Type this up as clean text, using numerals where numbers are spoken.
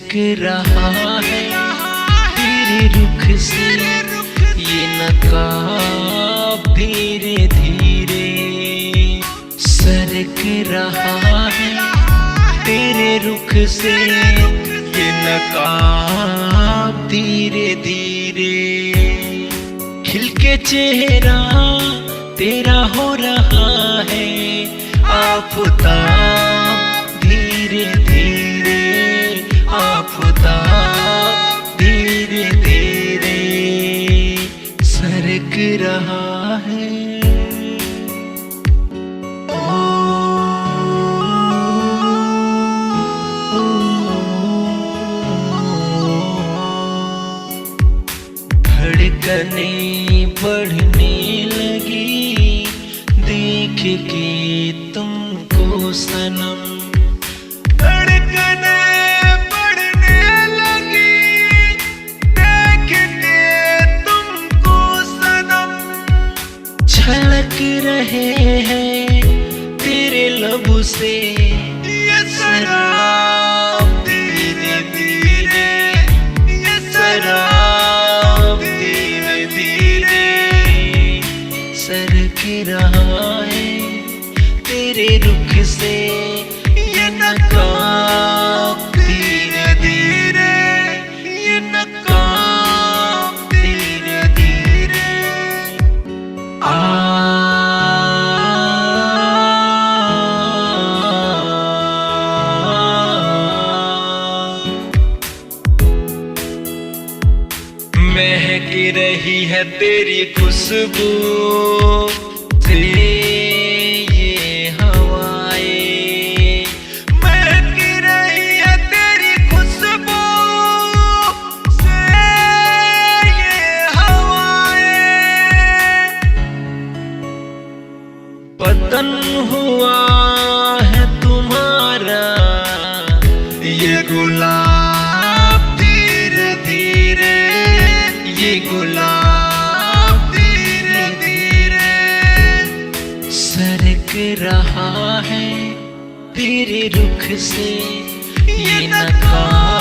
सरक रहा है तेरे रुख से ये नकाब धीरे धीरे सरक रहा है तेरे रुख से ये नकाब धीरे धीरे खिल के चेहरा तेरा हो रहा है आफताब धीरे धीरे आफताब धीरे धीरे सरक रहा है। धड़कने बढ़ने लगी देख के तुमको सनम धड़कने बढ़ने लगी देख के तुमको सनम छलक रहे हैं तेरे लबों से ये शराब धीरे धीरे ये शराब धीरे धीरे सरक रहा है तेरे रुख से ये नकाब धीरे धीरे ये नकाब धीरे धीरे महक रही है तेरी खुशबू से ये हवाएं महक रही है तेरी खुशबू से ये हवाएं बदन हुआ है तुम्हारा ये गुलाब धीरे धीरे ये गुलाब धीरे धीरे सरक रहा है तेरे रुख से ये नकाब